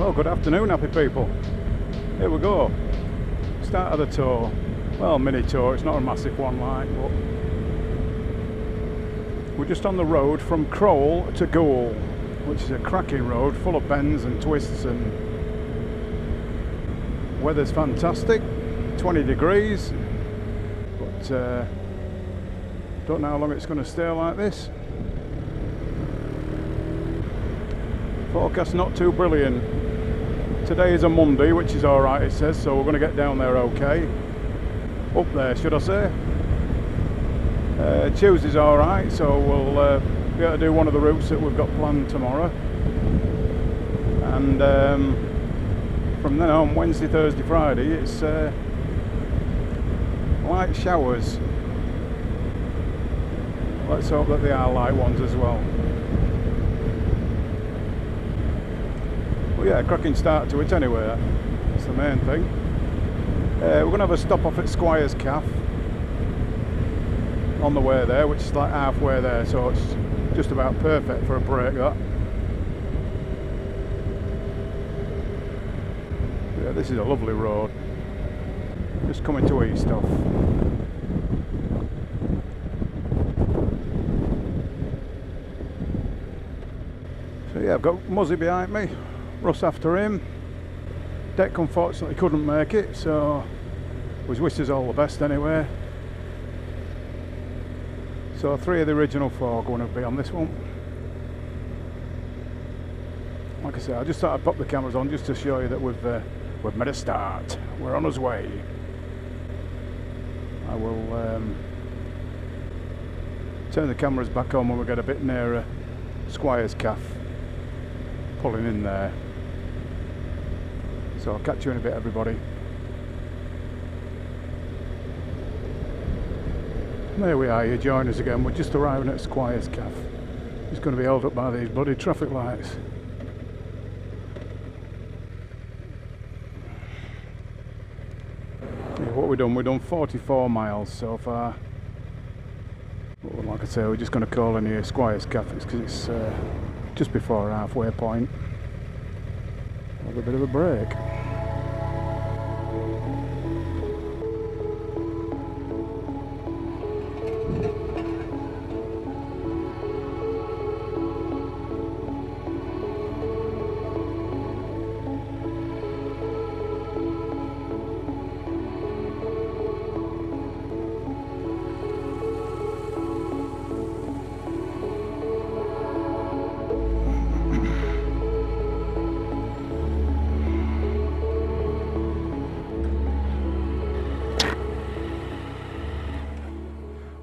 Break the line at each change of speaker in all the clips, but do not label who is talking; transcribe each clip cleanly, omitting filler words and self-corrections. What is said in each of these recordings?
Well, good afternoon, happy people. Here we go. Start of the tour. Well, mini tour, it's not a massive one like, but we're just on the road from Crowell to Goole, which is a cracking road full of bends and twists, and weather's fantastic, 20 degrees, but don't know how long it's going to stay like this. Forecast not too brilliant. Today is a Monday, which is alright it says, so we're going to get down there okay. Up there should I say. Tuesday's alright, so we'll be able to do one of the routes that we've got planned tomorrow. And from then on, Wednesday, Thursday, Friday, it's light showers. Let's hope that they are light ones as well. Well, yeah, cracking start to it anyway, that's the main thing. We're going to have a stop off at Squire's Calf on the way there, which is like halfway there, so it's just about perfect for a break, that. Yeah, this is a lovely road. Just coming to east off. So yeah, I've got Muzzy behind me, Russ after him. Deck unfortunately couldn't make it, so we wish us all the best anyway. So 3 of the original 4 are going to be on this one. Like I said, I just thought I'd pop the cameras on just to show you that we've made a start. We're on our way. I will turn the cameras back on when we get a bit nearer Squire's Calf, pulling in there. So I'll catch you in a bit, everybody. There we are, you join us again. We're just arriving at Squire's Calf. It's going to be held up by these bloody traffic lights. Yeah, what we've done 44 miles so far. But like I say, we're just going to call in here Squire's Calf because it's just before our halfway point. Have a bit of a break.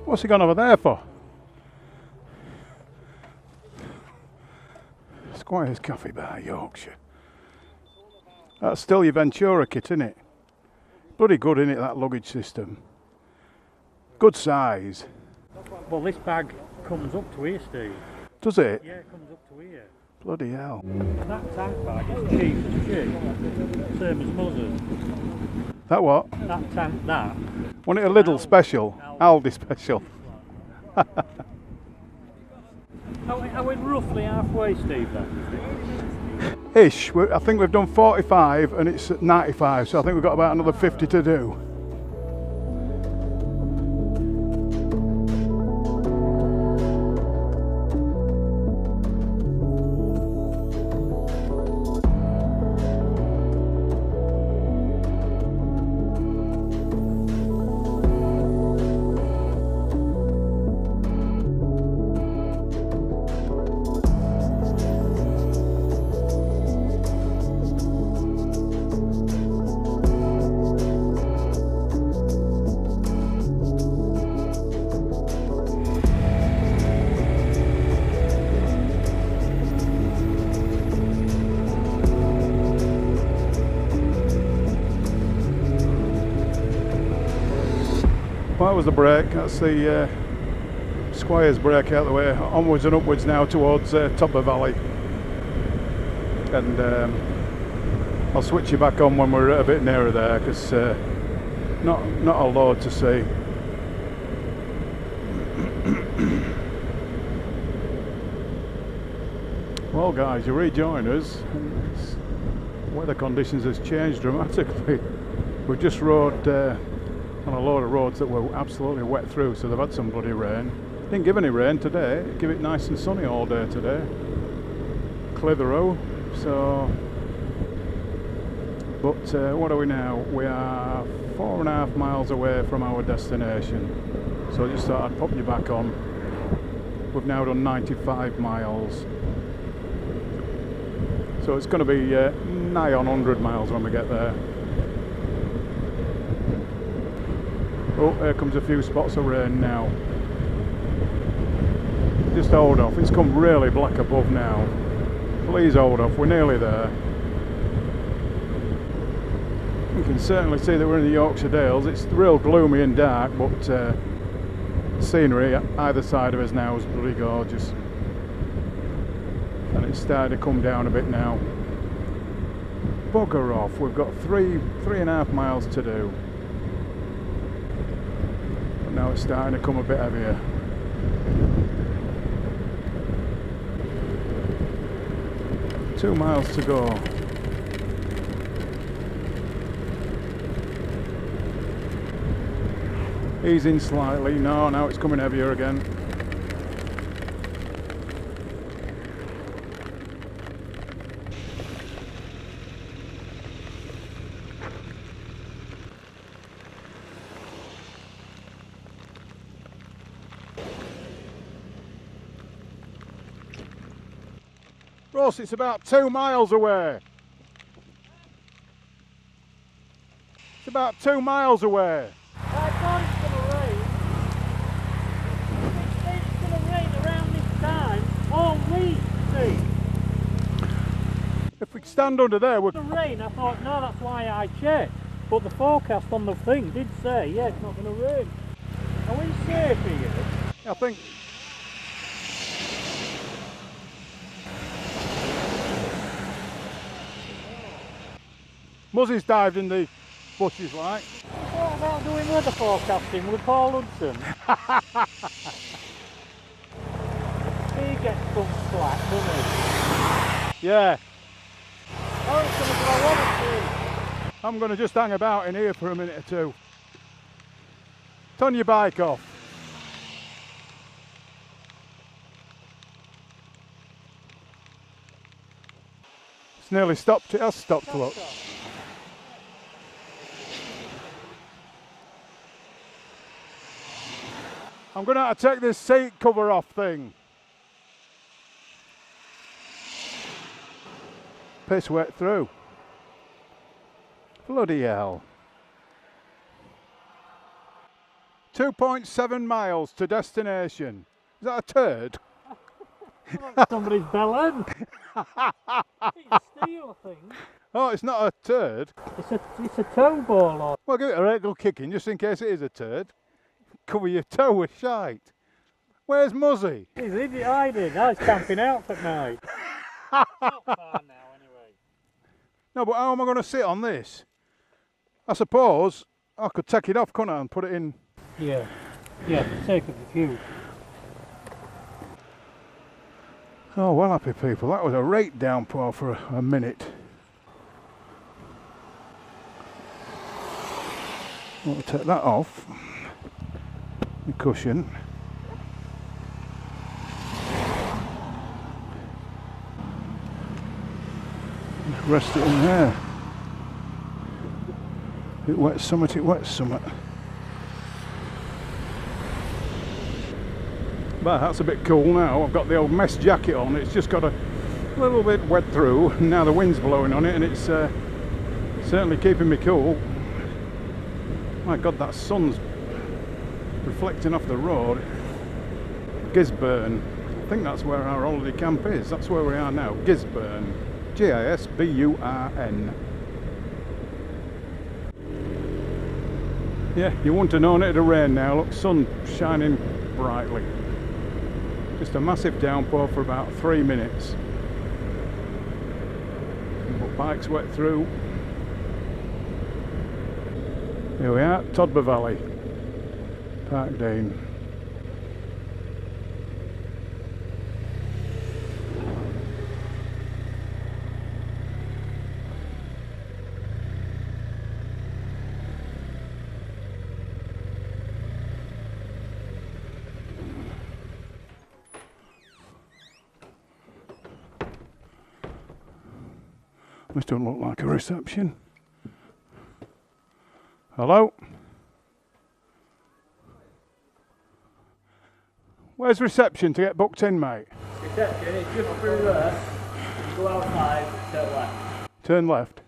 What's he gone over there for? Squire's Coffee Bar, Yorkshire. That's still your Ventura kit, isn't it? Bloody good, isn't it, that luggage system? Good size.
Well, this bag comes up to here, Steve.
Does it?
Yeah, it comes up to here.
Bloody hell.
That tank bag is cheap as shit. Same as Muzz's.
That what?
That tank, that.
Wasn't it a Lidl special? Aldi special.
Are we roughly halfway, Steve, then?
Ish. I think we've done 45 and it's at 95, so I think we've got about another 50 to do. That was the break. That's the Squire's break out of the way. Onwards and upwards now towards Todber Valley. And I'll switch you back on when we're a bit nearer there, because not a load to see. Well guys, you rejoin us. weather conditions has changed dramatically. We just rode on a load of roads that were absolutely wet through, so they've had some bloody rain. Didn't give any rain today, give it nice and sunny all day today. Clitheroe, so... But what are we now? We are 4.5 miles away from our destination. So I just thought I'd pop you back on. We've now done 95 miles. So it's going to be nigh on 100 miles when we get there. Oh, here comes a few spots of rain now. Just hold off, it's come really black above now. Please hold off, we're nearly there. You can certainly see that we're in the Yorkshire Dales. It's real gloomy and dark, but scenery either side of us now is bloody gorgeous. And it's starting to come down a bit now. Bugger off, we've got 3.5 miles to do. But now it's starting to come a bit heavier. Two miles to go. Easing slightly. No, now it's coming heavier again. Ross, it's about 2 miles away. It's about 2 miles away.
I thought it's going to rain. It's going to rain around this time all week, see.
If we stand under there, we're...
The rain, I thought, no, that's why I checked. But the forecast on the thing did say, yeah, it's not going to rain. Are we safe here?
I think... Muzzy's dived in the bushes like.
What about doing weather forecasting with Paul Hudson? He gets some slack, doesn't he?
Yeah.
Oh, it's going to blow on it.
I'm going to just hang about in here for a minute or two. Turn your bike off. It's nearly stopped. It has stopped, look. I'm going to have to take this seat cover off thing. Piss wet through. Bloody hell. 2.7 miles to destination. Is that a turd?
Somebody's bell end. It's steel, I think.
Oh, it's not a turd.
It's a toe ball. Or...
Well, give it a little kicking just in case it is a turd. Cover your toe with shite. Where's Muzzy?
He's idiot hiding. Now he's camping out at night. Not far now, anyway.
No, but how am I going to sit on this? I suppose I could take it off, couldn't I, and put it in.
Yeah, for the sake of the view.
Oh, well, happy people. That was a rate downpour for a minute. I'll take that off. The cushion. Just rest it in there. It wets summit, it wets summit. But that's a bit cool now. I've got the old mess jacket on. It's just got a little bit wet through. Now the wind's blowing on it and it's certainly keeping me cool. My God, that sun's reflecting off the road. Gisburn. I think that's where our holiday camp is. That's where we are now. Gisburn. Gisburn. Yeah, you wouldn't have known it'd rain now. Look, sun shining brightly. Just a massive downpour for about 3 minutes. But bikes wet through. Here we are, Todber Valley, Parkdean. This don't look like a reception. Hello? Where's reception to get booked in, mate?
Reception is just through there. You go outside, turn left.
Turn left.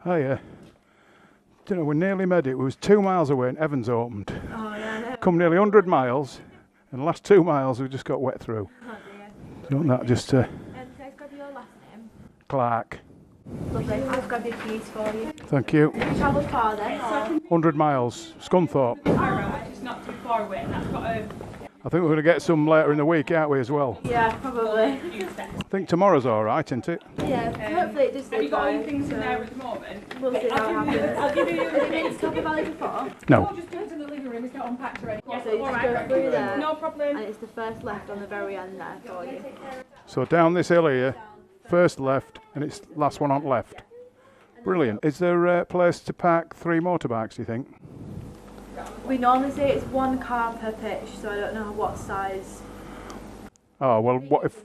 Oh yeah. Don't know, we nearly made it. We was 2 miles away and Evans opened.
Oh yeah, I know.
Come nearly 100 miles, and the last 2 miles we just got wet through.
Oh dear.
Don't that just
Can I grab your last name?
Clark.
Lovely. I've got your keys for you.
Thank you.
Have you travelled far then? Or?
100 miles, Scunthorpe.
Alright, it's not too far away and that's got a...
I think we're going to get some later in the week, aren't we, as well?
Yeah, probably.
I think tomorrow's alright, isn't it?
Yeah, hopefully it does
Have you got
by,
any things
so
in there at the moment?
we'll see how it happens.
I'll give you
Have you been to Todber Valley before?
No.
just go to the living room, it's not unpacked already.
So you just go through there,
No problem.
and it's the first left on the very end there for you.
So down this hill here, first left, and it's last one on left. Brilliant. Is there a place to park 3 motorbikes, do you think?
We normally say it's 1 car per pitch, so I don't know what size.
Oh, well, what if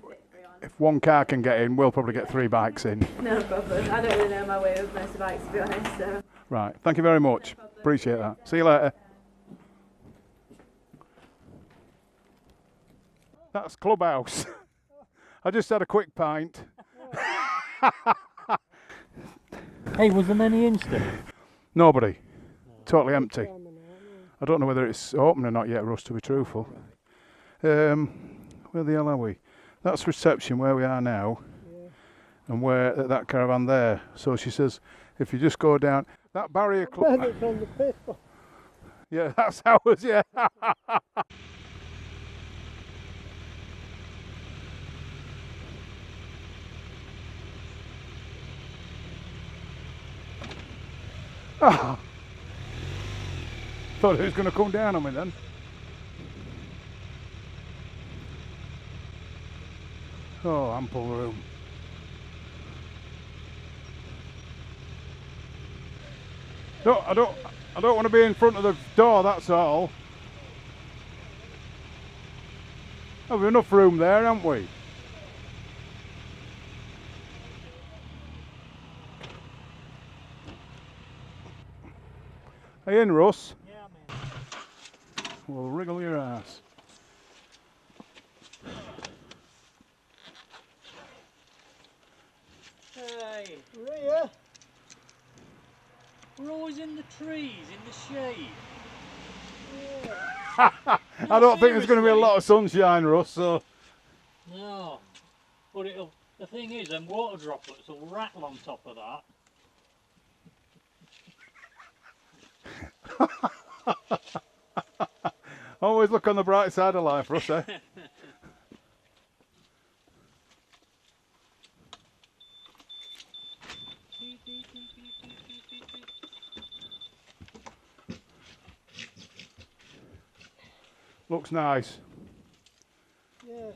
1 car can get in, we'll probably get 3 bikes in.
No problem. I don't really know my way with motorbikes to be honest, so.
Right, thank you very much. Appreciate that. See you later. That's Clubhouse. I just had a quick pint.
Hey, was there many in still?
Nobody. Totally empty. I don't know whether it's open or not yet, Russ, to be truthful. Where the hell are we? That's reception where we are now. And where that caravan there. So she says, if you just go down that barrier club.
It's on the fifth.
Yeah, that's ours, yeah. Oh. Thought it was going to come down on me then. Oh, ample room. I don't want to be in front of the door, that's all. Have enough room there, haven't we? Are you in, Russ?
Yeah, man.
Well, wriggle your ass.
Hey, Rhea. We're always in the trees, in the shade. Yeah.
I don't think there's going to be a lot of sunshine, Russ, so...
No. But the thing is, them water droplets will rattle on top of that.
Always look on the bright side of life, Russ, eh? Looks nice.
Yeah.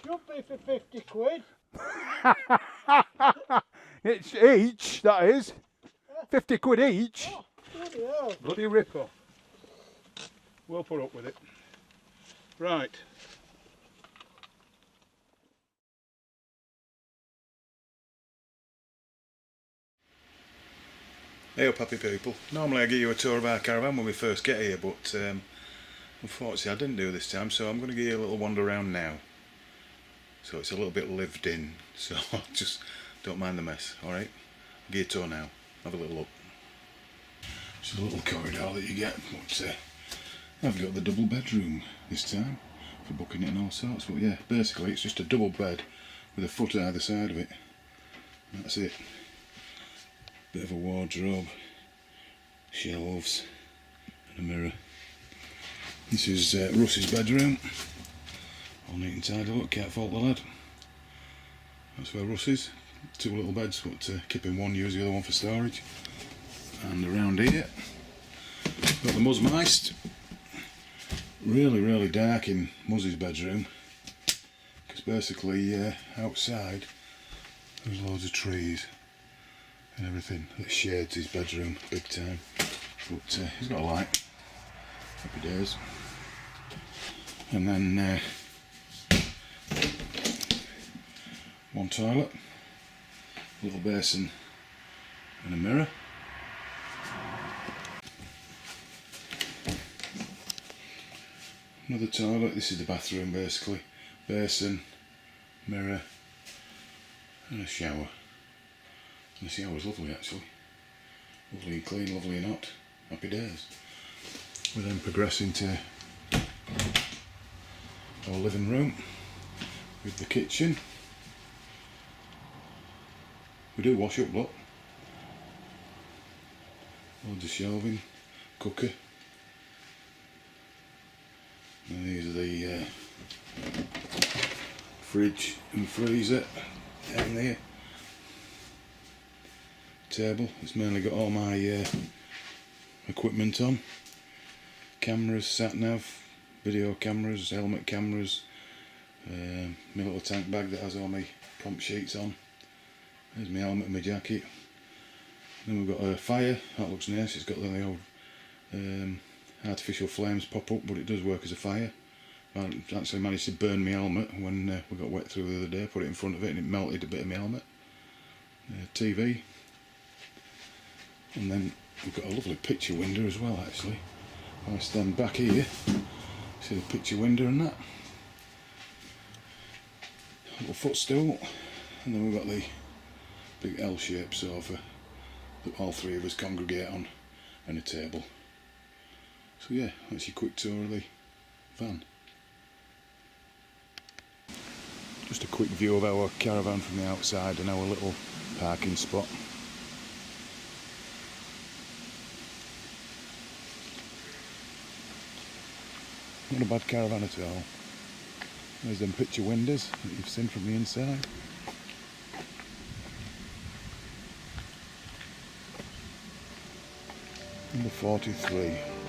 Should be for 50 quid.
It's each, that is. 50 quid each.
Oh, bloody hell.
Bloody ripper. We'll put up with it. Right. Hey up, happy people. Normally I give you a tour of our caravan when we first get here, but unfortunately I didn't do this time, so I'm going to give you a little wander around now. So it's a little bit lived in, so just don't mind the mess, alright? I'll give you a tour now. Have a little look. It's a little corridor that you get, but I've got the double bedroom this time for booking it and all sorts, but yeah, basically it's just a double bed with a foot either side of it. That's it. Bit of a wardrobe, shelves and a mirror. This is Russ's bedroom. All neat and tidy, look, can't fault the lad. That's where Russ is. 2 little beds, but keep in one, use the other one for storage. And around here, got the Muzmeist. Really dark in Muzzy's bedroom. Because basically outside there's loads of trees. and everything. It shades his bedroom big time, but he's got a light. Happy days. And then one toilet, a little basin and a mirror. Another toilet. This is the bathroom basically. Basin, mirror and a shower. And the shower's lovely actually. Lovely and clean, lovely and hot. Happy days. We're then progressing to our living room with the kitchen. We do wash up, look. Loads of shelving, cooker. And these are the fridge and freezer down there. Table, it's mainly got all my equipment on. Cameras, sat nav, video cameras, Elmet cameras, my little tank bag that has all my comp sheets on. There's my helmet and my jacket. Then we've got a fire, that looks nice. It's got the old artificial flames pop up, but it does work as a fire. I actually managed to burn my helmet when we got wet through the other day. Put it in front of it and it melted a bit of my helmet. TV. And then we've got a lovely picture window as well actually. If I stand back here, see the picture window and that. A little footstool, and then we've got the big L-shaped sofa that all three of us congregate on, and a table. So yeah, that's your quick tour of the van. Just a quick view of our caravan from the outside and our little parking spot. Not a bad caravan at all. There's them picture windows that you've seen from the inside. Number 43.